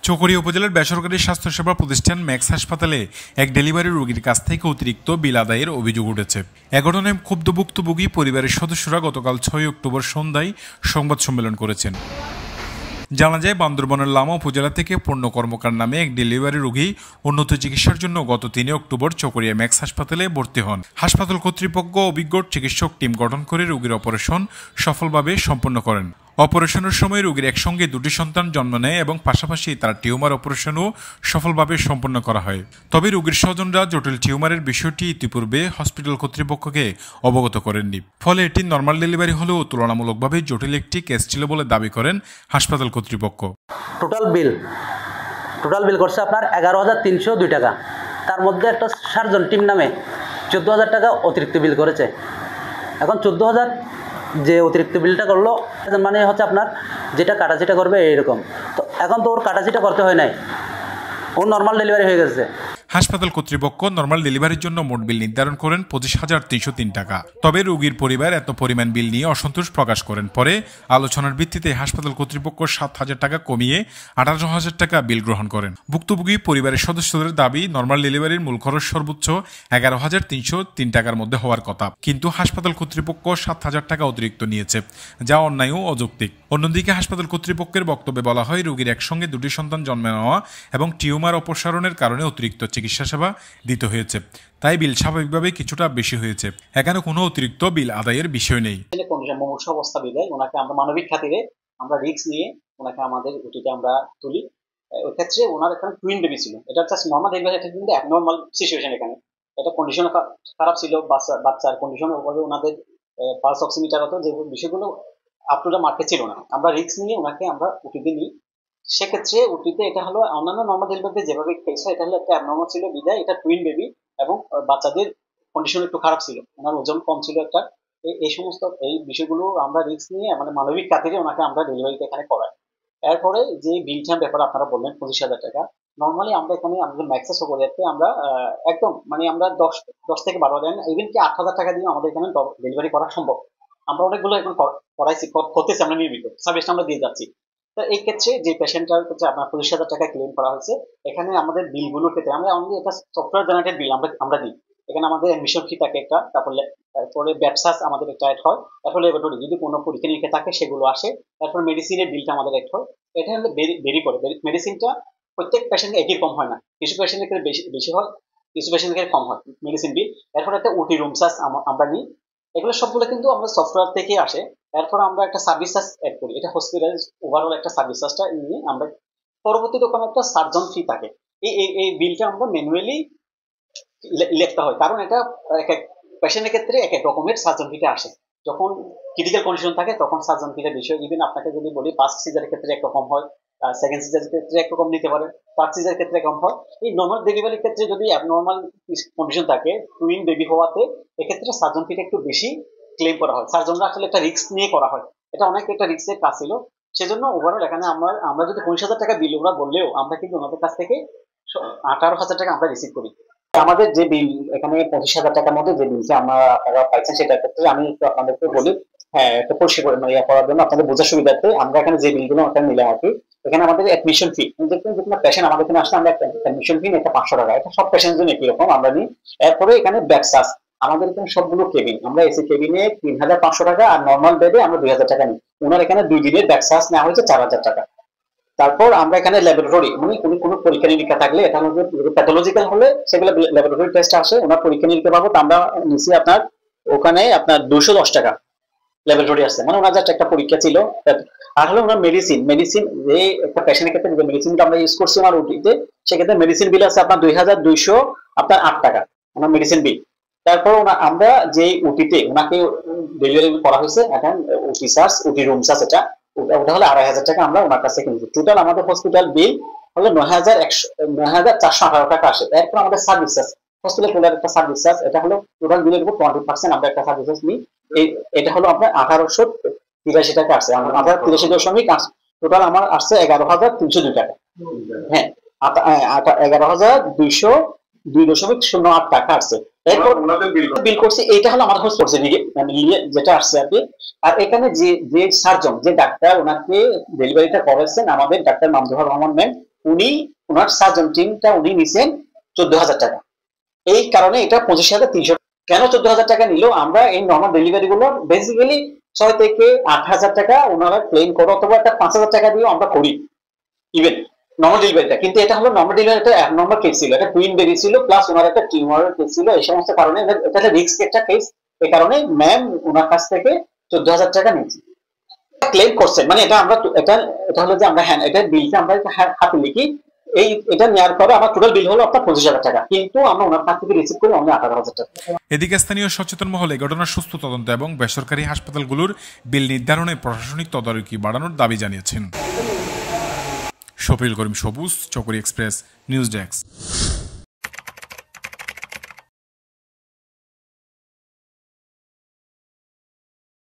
চকরিয়া উপজেলার বেসরকারি স্বাস্থ্যসেবা প্রতিষ্ঠান ম্যাক্স হাসপাতালে এক ডেলিভারি রোগীর কাছ থেকে অতিরিক্ত বিল আদায়ের অভিযোগ উঠেছে। এ ঘটনায় ক্ষুব্ধ ভুক্তভোগী পরিবারের সদস্যরা গতকাল ৬ অক্টোবর সন্ধ্যায় সংবাদ সম্মেলন করেছেন। জানা যায়, বান্দরবানের লামা উপজেলা থেকে পূর্ণ কর্মকার নামে এক ডেলিভারি রোগী উন্নত চিকিৎসার জন্য গত ৩ অক্টোবর চকরিয়া ম্যাক্স হাসপাতালে ভর্তি হন। হাসপাতাল কর্তৃপক্ষ অভিজ্ঞ চিকিৎসক টিম গঠন করে রোগীর অপারেশন সফলভাবে সম্পন্ন করেন। অপারেশনের সময় রোগীর একসঙ্গে ২টি সন্তান জন্ম নেয় এবং পাশাপাশি তার টিউমার অপারেশনও সফলভাবে সম্পন্ন করা হয়। তবে রোগীর স্বজনরা জটিল টিউমারের বিষয়টি ইতিপূর্বে হসপিটাল কর্তৃপক্ষকে অবগত করেননি। ফলে এটি নর্মাল ডেলিভারি হলেও তুলনামূলকভাবে জটিল একটি কেস ছিল বলে দাবি করেন হাসপাতাল কর্তৃপক্ষ। টোটাল বিল করছে আপনার ১১,৩০২ টাকা। তার মধ্যে একটা সার্জন টিম নামে ১৪,০০০ টাকা অতিরিক্ত বিল করেছে। এখন ১৪,০০০ যে অতিরিক্ত বিলটা করলো মানে হচ্ছে আপনার যেটা কাটাছিটা করবে এইরকম। তো এখন তো ওর কাটাছিটা করতে হয় নাই, ও নর্মাল ডেলিভারি হয়ে গেছে। হাসপাতাল কর্তৃপক্ষ নর্মাল ডেলিভারির জন্য মোট বিল নির্ধারণ করেন ২৫,৩০৩ টাকা। তবে রোগীর পরিবার এত পরিমাণ বিল নিয়ে অসন্তোষ প্রকাশ করেন। পরে আলোচনার ভিত্তিতে হাসপাতাল কর্তৃপক্ষ ৭,০০০ টাকা কমিয়ে ১৮,০০০ টাকা বিল গ্রহণ করেন। ভুক্তভোগী পরিবারের সদস্যদের দাবি, নর্মাল ডেলিভারির মূল খরচ সর্বোচ্চ ১১,৩০৩ টাকার মধ্যে হওয়ার কথা, কিন্তু হাসপাতাল কর্তৃপক্ষ ৭,০০০ টাকা অতিরিক্ত নিয়েছে, যা অন্যায় ও অযৌক্তিক। অন্যদিকে হাসপাতাল কর্তৃপক্ষের বক্তব্যে বলা হয়, রোগীর একসঙ্গে ২টি সন্তান জন্ম নেওয়া এবং টিউমার অপসারণের কারণে অতিরিক্ত চিকিৎসা সেবা দিতে হয়েছে, তাই বিল স্বাভাবিকভাবে কিছুটা বেশি হয়েছে। এখানে কোনো অতিরিক্ত বিল আদায়ের বিষয় নেই। মুমূর্ষু অবস্থা বিদায় ওনাকে আমরা মানবিক খাতিরে আমরা রিস্ক নিয়ে ওনাকে আমাদের ওটিতে আমরা তুলি। ওই ক্ষেত্রে ওনার এখানে টুইন বেবি ছিল, এটা জাস্ট নর্মাল ডেলিভারি, এটা কিন্তু অ্যাবনর্মাল সিচুয়েশন। এখানে এটা কন্ডিশন খারাপ ছিল, বাচ্চার কন্ডিশন ওভাবে ওনাদের পালস অক্সিমিটার হতো, যে বিষয়গুলো আপ টু দ্য মার্কে ছিল না। আমরা রিস্ক নিয়ে ওনাকে আমরা ওটিতে নিই। সেক্ষেত্রে ওটিতে এটা হলো অন্যান্য নর্মাল ডেলিভারিতে যেভাবে কেস হয়, এটা হলো একটা অ্যাবনর্মাল ছিল বিদায় এটা টুইন বেবি, এবং বাচ্চাদের কন্ডিশন একটু খারাপ ছিল, ওনার ওজন কম ছিল একটা। এই সমস্ত এই বিষয়গুলো আমরা রিস্ক নিয়ে মানে মানবিক খাতিরে ওনাকে আমরা ডেলিভারিতে এখানে করাই। এরপরে যে বিলটার ব্যাপারে আপনারা বললেন ২৫,০০০ টাকা, নর্মালি আমরা এখানে আমাদের ম্যাক্সেস যাতে আমরা একদম মানে আমরা ১০ থেকে ১২,০০০ ইভেন কি ৮,০০০ টাকা দিয়ে আমাদের এখানে ডেলিভারি করা সম্ভব। আমরা অনেকগুলো এখন করাইছি, করতেছি, আমরা নিয়মিত সার্ভিসটা আমরা দিয়ে যাচ্ছি। তো এই ক্ষেত্রে যে পেশেন্টটার হচ্ছে আপনার ২৫,০০০ টাকা ক্লেম করা হয়েছে, এখানে আমাদের বিলগুলোর ক্ষেত্রে আমরা অনলি এটা সফটওয়্যার জেনারেটেড বিল আমরা দিই। এখানে আমাদের অ্যাডমিশন ফি থাকে একটা, তারপরে ব্যবসাস আমাদের একটা অ্যাড হয়, তারপরে ল্যাবরেটরি যদি কোনো পরীক্ষা নিরীক্ষা থাকে সেগুলো আসে, তারপর মেডিসিনের বিলটা আমাদের অ্যাড হয়। এটা হলে বেরি করে, মেডিসিনটা প্রত্যেক পেশেন্টে একই কম হয় না, কিছু পেশেন্টের ক্ষেত্রে বেশি হয়, কিছু পেশেন্টের ক্ষেত্রে কম হয় মেডিসিন বিল। এরপর একটা ওটি রুম চার্জ আমরা নিই, এগুলো সবগুলো কিন্তু আমরা সফটওয়্যার থেকে আসে। এরপর আমরা একটা সার্ভিস চার্জ অ্যাড করি, এটা হসপিটাল ওভারঅল একটা সার্ভিস চার্জটা নিয়ে আমরা পরবর্তীতে ওখানে একটা সার্জন ফি থাকে। এই বিলটা আমরা ম্যানুয়ালি লিখতে হয়, কারণ এটা এক এক পেশেন্টের ক্ষেত্রে এক এক রকমের সার্জন ফিটা আসে। যখন ক্রিটিক্যাল কন্ডিশন থাকে তখন সার্জন ফিটা বিষয়, ইভেন আপনাকে যদি বলি ফার্স্ট সিজারের ক্ষেত্রে একরকম হয়, সেকেন্ড সিজারের ক্ষেত্রে একরকম নিতে পারে, থার্ড সিজারের ক্ষেত্রে কম হয়। এই নর্মাল ডেলিভারির ক্ষেত্রে যদি অ্যাবনর্মাল কন্ডিশন থাকে, টুইন বেবি হওয়াতে, এক্ষেত্রে সার্জন ফিটা একটু বেশি ক্লেম করা হয়। সার্জনরা আসলে একটা রিস্ক নিয়ে করা হয়, এটা অনেক একটা রিস্কের কাজ ছিল। সেজন্য ওভারঅল এখানে আমরা যদি ২৫,০০০ টাকা বিল ওরা বললেও আমরা কিন্তু ওনাদের কাছ থেকে ১৮,০০০ টাকা আমরা রিসিভ করি। আমাদের যে বিল এখানে ২৫,০০০ টাকার মধ্যে যে বিলটা আপনারা পাইছেন, সেটার ক্ষেত্রে আমি একটু আপনাদেরকে বলি, হ্যাঁ একটা পরিষ্কার করে করার জন্য আপনাদের বোঝার সুবিধার্থে আমরা এখানে যে বিলগুলো ওখানে নিলাম আর কি। এখানে আমাদের অ্যাডমিশন ফি, যে কোনো পেশেন্ট আমাদের এখানে আসলে আমরা একটা অ্যাডমিশন ফি একটা ৫০০ টাকা, এটা সব পেশেন্টের জন্য একই রকম আমরা নিই। এরপরে এখানে ব্যাক চার্জ, আমাদের এখানে সবগুলো কেবিন, আমরা এসি কেবিনে ৩,৫০০ টাকা আর নর্মাল বেডে আমরা ২,০০০ টাকা নিই। ওনার এখানে ২ দিনের ব্যাক চার্জ নেওয়া হয়েছে ৪,০০০ টাকা। তারপর আমরা এখানে ল্যাবরেটরি, মানে কোনো পরীক্ষা নিরীক্ষা থাকলে, এটা প্যাথোলজিক্যাল হলে সেগুলো ল্যাবরেটরি টেস্ট আসে, ওনার পরীক্ষা নিরীক্ষা বাবদ আমরা নিচ্ছি আপনার ওখানে আপনার ২১০ টাকা ল্যাবরেটরি আসছে, মানে ওনার জাস্ট একটা পরীক্ষা ছিল। আর হলো ওনার মেডিসিন যে একটা পেশেন্টের ক্ষেত্রে যে মেডিসিনটা আমরা ইউজ করছি ওনার ওটিতে, সেক্ষেত্রে মেডিসিন বিল আছে আপনার ২,২০৮ টাকা ওনার মেডিসিন বিল। তারপর আমরা যে ওটিতে ওনাকে ডেলিভারি করা হয়েছে, এখন ওটি চার্জ, ওটি রুম চার্জ, ওটা হলো ২,৫০০ টাকা আমরা ওনার কাছে কিনছি। টোটাল আমাদের হসপিটাল বিল হলো ৯,৪১৮ টাকা আসে। এরপর আমাদের সার্ভিস চার্জ, হসপিটাল খোলার একটা সার্ভিস চার্জ, এটা হলো টোটাল বিলের উপর 20% আমরা একটা সার্ভিস চার্জ নিই। এটা হলো আপনার ১৮৮৩ টাকা আসছে, আমার ১৮৮৩.৮, টোটাল আমার আসছে ১১,৩০২ টাকা। হ্যাঁ, ১১,২০২.০৮ টাকা আসছে। এরপর বিল করছি, এইটা হলো আমার হোস্ট করছে যেটা আসছে আর কি। আর এখানে যে সার্জন, যে ডাক্তার ওনাকে ডেলিভারিটা করেছেন, আমাদের ডাক্তার মামদুহার রহমান ম্যাম, ওনার সার্জন টিমটা উনি নিছেন 14,000 টাকা। এই কারণে এটা 25,300। কেন 14,000 টাকা নিল? আমরা এই নর্মাল ডেলিভারি গুলো বেসিক্যালি 6 থেকে 8,000 টাকা ওনারা ক্লেম করে, অথবা একটা 5,000 টাকা দিয়েও আমরা করি ইভেন নর্মাল ডেলিভারিটা। কিন্তু এটা হলো নর্মাল ডেলিভারি, একটা অ্যাবনর্মাল কেস ছিল, এটা টুইন বেবি ছিল, প্লাস ওনার একটা টিউমারের কেস ছিল। এই সমস্ত কারণে এটা একটা রিস্ক একটা কেস। এই কারণে ম্যাম ওনার কাছ থেকে 14,000 টাকা নিয়েছি, ক্লেম করছেন। মানে এটা আমরা এটা হলো যে আমরা এটা বিলটা আমরা হাতে লিখি, এটা নেওয়ার পরে আমার টোটাল বিল হলো আপনার 25,000 টাকা, কিন্তু আমরা ওনার কাছ থেকে রিসিভ করি অনলি 18,000 টাকা। এদিকে স্থানীয় সচেতন মহলে ঘটনার সুস্থ তদন্ত এবং বেসরকারি হাসপাতালগুলোর বিল নির্ধারণে প্রশাসনিক তদারকি বাড়ানোর দাবি জানিয়েছেন। শফিউল করিম সবুজ, চকরি এক্সপ্রেস, নিউজ ডেস্ক।